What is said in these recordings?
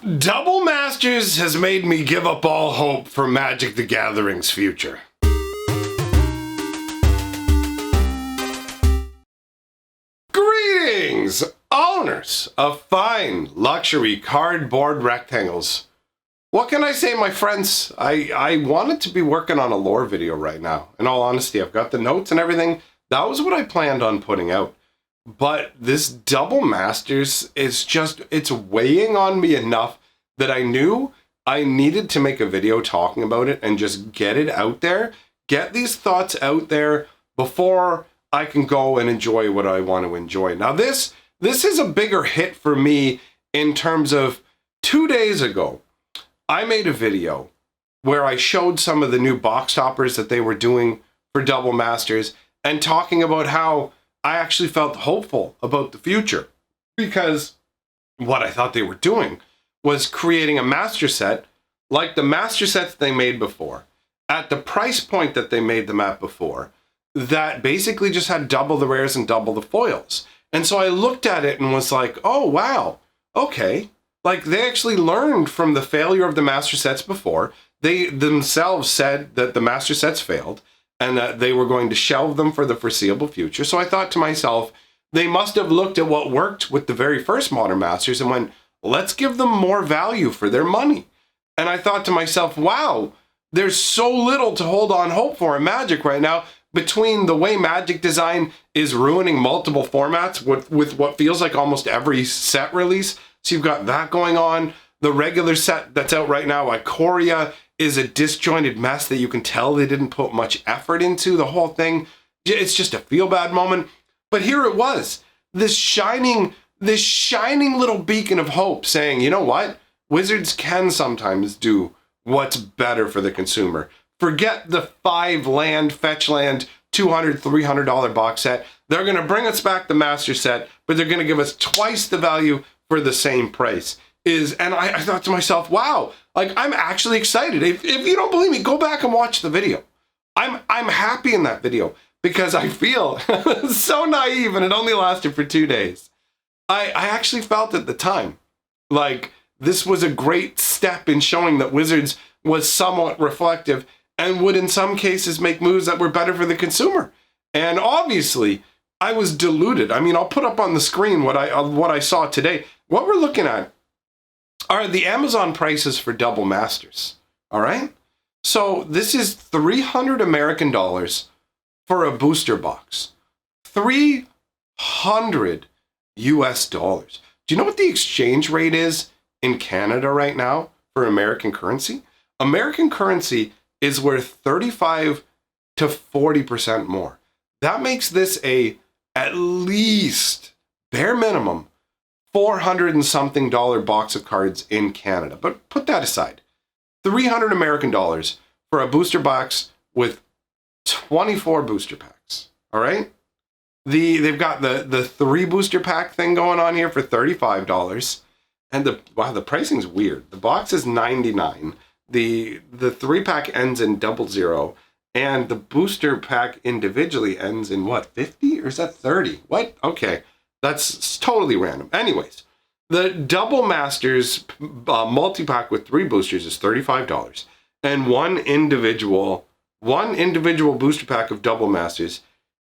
Double Masters has made me give up all hope for Magic the Gathering's future. Greetings, owners of fine luxury cardboard rectangles. What can I say, my friends? I wanted to be working on a lore video right now. In all honesty, I've got the notes and everything. That was what I planned on putting out. But this Double Masters is just, it's weighing on me enough that I knew I needed to make a video talking about it and just get it out there. Get these thoughts out there before I can go and enjoy what I want to enjoy. Now this is a bigger hit for me in terms of 2 days ago. I made a video where I showed some of the new box toppers that they were doing for Double Masters and talking about how I actually felt hopeful about the future because what I thought they were doing was creating a master set like the master sets they made before at the price point that they made them at before that basically just had double the rares and double the foils. And so I looked at it and was like, oh, wow, okay. Like they actually learned from the failure of the master sets before. They themselves said that the master sets failed and that they were going to shelve them for the foreseeable future. So I thought to myself, they must have looked at what worked with the very first Modern Masters and went, let's give them more value for their money. And I thought to myself, wow, there's so little to hold on hope for in Magic right now between the way Magic design is ruining multiple formats with what feels like almost every set release. So you've got that going on. The regular set that's out right now, Ikoria, is a disjointed mess that you can tell they didn't put much effort into. The whole thing, it's just a feel-bad moment. But here it was, this shining little beacon of hope saying, you know what? Wizards can sometimes do what's better for the consumer. Forget the 5-land, fetch land, $200, $300 box set. They're going to bring us back the master set, but they're going to give us twice the value for the same price. And I thought to myself, wow, like I'm actually excited. If you don't believe me, go back and watch the video. I'm happy in that video because I feel so naive and it only lasted for 2 days. I actually felt at the time like this was a great step in showing that Wizards was somewhat reflective and would in some cases make moves that were better for the consumer. And obviously I was deluded. I mean, I'll put up on the screen what I saw today. What we're looking at are the Amazon prices for Double Masters. All right. So this is 300 American dollars for a booster box. 300 US dollars. Do you know what the exchange rate is in Canada right now for American currency? American currency is worth 35 to 40% more. That makes this at least bare minimum $400 and something box of cards in Canada. But put that aside. 300 American dollars for a booster box with 24 booster packs. All right? They've got the 3 booster pack thing going on here for $35. And the pricing's weird. The box is $99. The 3-pack ends in 00. And the booster pack individually ends in what, 50? Or is that 30? What? Okay. That's totally random. Anyways, the Double Masters multi-pack with 3 boosters is $35. And one individual booster pack of Double Masters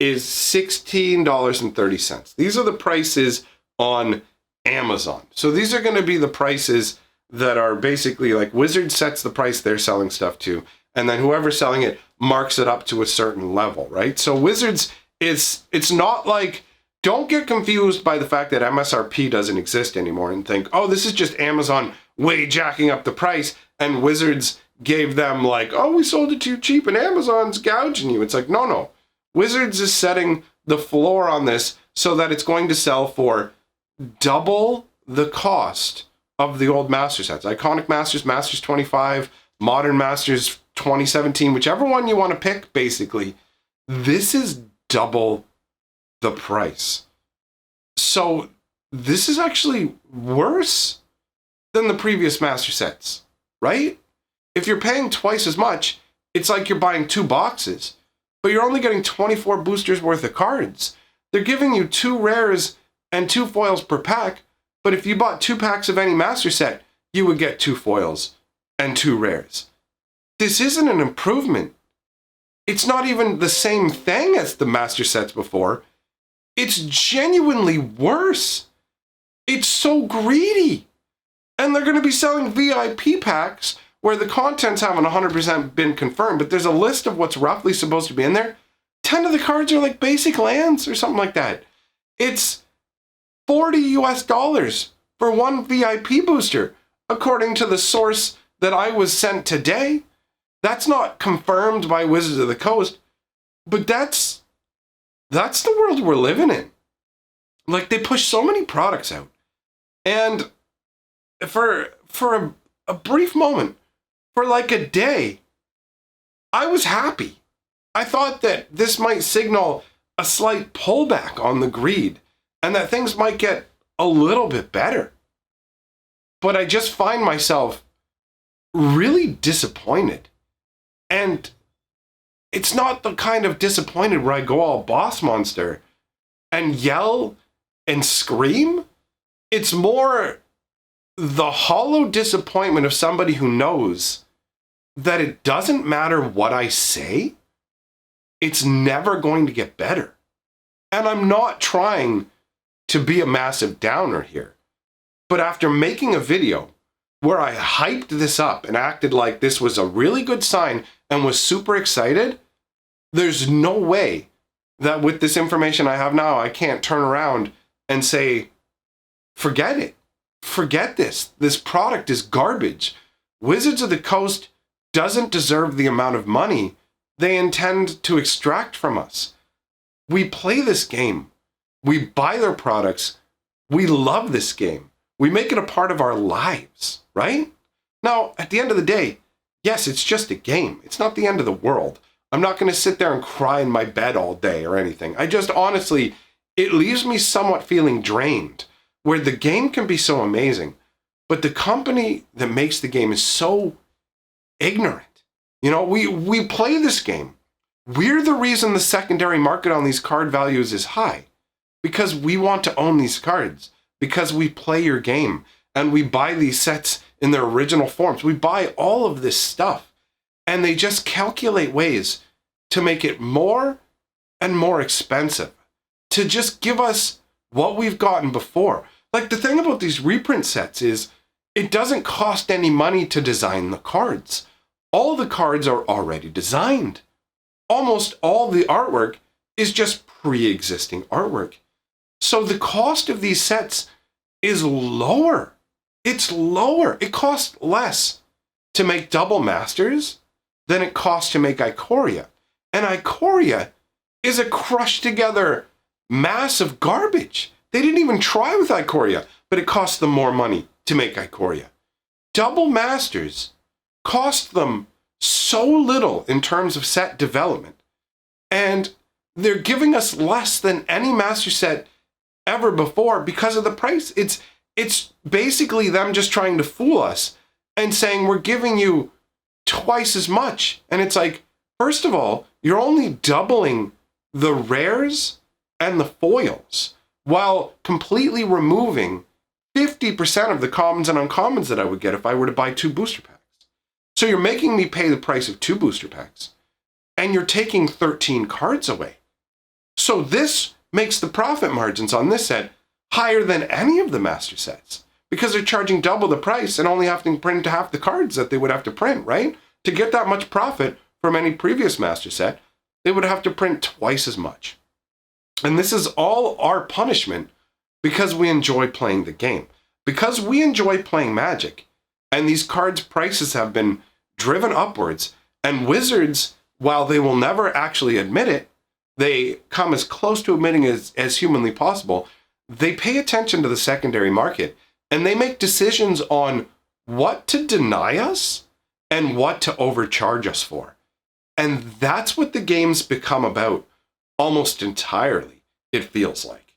is $16.30. These are the prices on Amazon. So these are going to be the prices that are basically like Wizard sets the price they're selling stuff to, and then whoever's selling it marks it up to a certain level, right? So Wizards, it's not like, don't get confused by the fact that MSRP doesn't exist anymore and think, oh, this is just Amazon way jacking up the price, and Wizards gave them like, oh, we sold it too cheap and Amazon's gouging you. It's like, no. Wizards is setting the floor on this so that it's going to sell for double the cost of the old Master sets. Iconic Masters, Masters 25, Modern Masters 2017, whichever one you want to pick, basically. This is double the price. So this is actually worse than the previous Master sets, right? If you're paying twice as much, it's like you're buying 2 boxes, but you're only getting 24 boosters worth of cards. They're giving you 2 rares and 2 foils per pack, but if you bought 2 packs of any master set, you would get 2 foils and 2 rares. This isn't an improvement. It's not even the same thing as the master sets before. It's genuinely worse. It's so greedy. And they're going to be selling VIP packs where the contents haven't 100% been confirmed, but there's a list of what's roughly supposed to be in there. 10 of the cards are like basic lands or something like that. It's $40 for 1 VIP booster, according to the source that I was sent today. That's not confirmed by Wizards of the Coast, but that's the world we're living in. Like, they push so many products out. And for a brief moment, for like a day, I was happy. I thought that this might signal a slight pullback on the greed and that things might get a little bit better. But I just find myself really disappointed. And it's not the kind of disappointed where I go all boss monster and yell and scream. It's more the hollow disappointment of somebody who knows that it doesn't matter what I say, it's never going to get better. And I'm not trying to be a massive downer here. But after making a video where I hyped this up and acted like this was a really good sign and was super excited, there's no way that with this information I have now, I can't turn around and say, forget it. Forget this. This product is garbage. Wizards of the Coast doesn't deserve the amount of money they intend to extract from us. We play this game. We buy their products. We love this game. We make it a part of our lives, right? Now, at the end of the day, yes, it's just a game. It's not the end of the world. I'm not going to sit there and cry in my bed all day or anything. I just honestly, it leaves me somewhat feeling drained, where the game can be so amazing, but the company that makes the game is so ignorant. You know, we play this game. We're the reason the secondary market on these card values is high, because we want to own these cards, because we play your game and we buy these sets in their original forms. We buy all of this stuff, and they just calculate ways to make it more and more expensive, to just give us what we've gotten before. Like, the thing about these reprint sets is it doesn't cost any money to design the cards. All the cards are already designed. Almost all the artwork is just pre-existing artwork. So the cost of these sets is lower. It's lower. It costs less to make Double Masters than it costs to make Ikoria. And Ikoria is a crushed together mass of garbage. They didn't even try with Ikoria, but it cost them more money to make Ikoria. Double Masters cost them so little in terms of set development, and they're giving us less than any master set ever before because of the price. It's basically them just trying to fool us and saying we're giving you twice as much. And it's like, first of all, you're only doubling the rares and the foils while completely removing 50% of the commons and uncommons that I would get if I were to buy 2 booster packs. So you're making me pay the price of 2 booster packs, and you're taking 13 cards away. So this makes the profit margins on this set higher than any of the master sets, because they're charging double the price and only having to print half the cards that they would have to print, right? To get that much profit from any previous master set, they would have to print twice as much. And this is all our punishment because we enjoy playing the game. Because we enjoy playing Magic, and these cards' prices have been driven upwards, and Wizards, while they will never actually admit it, they come as close to admitting as humanly possible, they pay attention to the secondary market, and they make decisions on what to deny us and what to overcharge us for. And that's what the game's become about almost entirely, it feels like.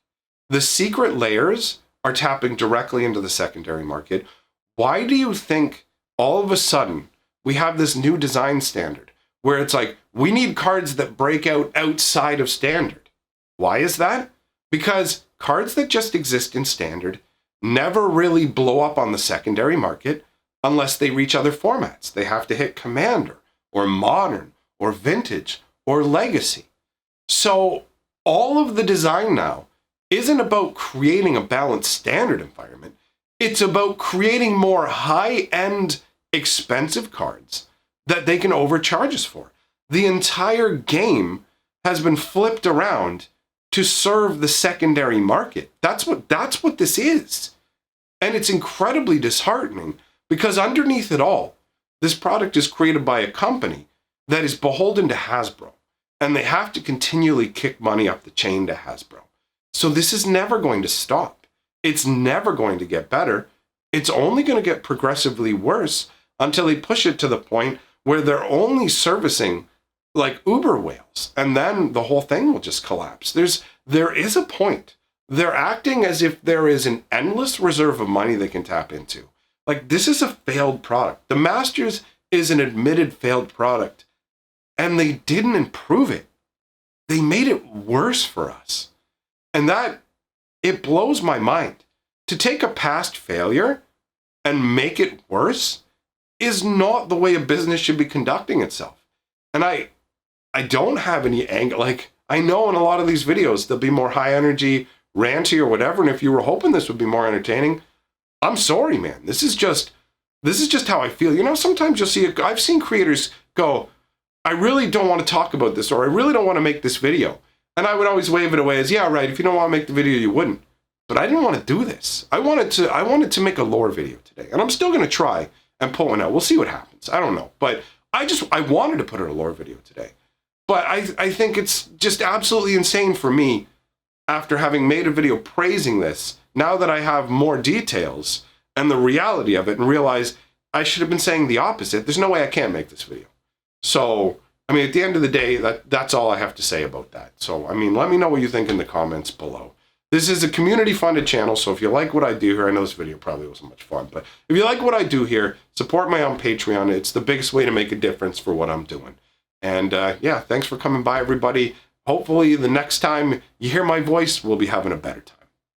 The secret layers are tapping directly into the secondary market. Why do you think all of a sudden we have this new design standard where it's like, we need cards that break out outside of standard? Why is that? Because cards that just exist in standard never really blow up on the secondary market unless they reach other formats. They have to hit Commander or Modern or Vintage or Legacy. So all of the design now isn't about creating a balanced standard environment. It's about creating more high-end, expensive cards that they can overcharge us for. The entire game has been flipped around to serve the secondary market. That's what this is. And it's incredibly disheartening because underneath it all, this product is created by a company that is beholden to Hasbro, and they have to continually kick money up the chain to Hasbro. So this is never going to stop. It's never going to get better. It's only going to get progressively worse until they push it to the point where they're only servicing like Uber whales, and then the whole thing will just collapse. There is a point. They're acting as if there is an endless reserve of money they can tap into. Like, this is a failed product. The Masters is an admitted failed product, and they didn't improve it. They made it worse for us. And it blows my mind. To take a past failure and make it worse is not the way a business should be conducting itself. And I don't have any anger. Like, I know in a lot of these videos, there'll be more high energy, ranty or whatever. And if you were hoping this would be more entertaining, I'm sorry, man. This is just how I feel. You know, sometimes you'll see, I've seen creators go, I really don't want to talk about this, or I really don't want to make this video. And I would always wave it away as, yeah, right, if you don't want to make the video, you wouldn't. But I didn't want to do this. I wanted to make a lore video today. And I'm still going to try and pull one out. We'll see what happens. I don't know. But I wanted to put out a lore video today. But I think it's just absolutely insane for me, after having made a video praising this, now that I have more details and the reality of it, and realize I should have been saying the opposite. There's no way I can't make this video. So, I mean, at the end of the day, that's all I have to say about that. So, I mean, let me know what you think in the comments below. This is a community-funded channel, so if you like what I do here, I know this video probably wasn't much fun, but if you like what I do here, support me on Patreon. It's the biggest way to make a difference for what I'm doing. And yeah, thanks for coming by, everybody. Hopefully the next time you hear my voice, we'll be having a better time.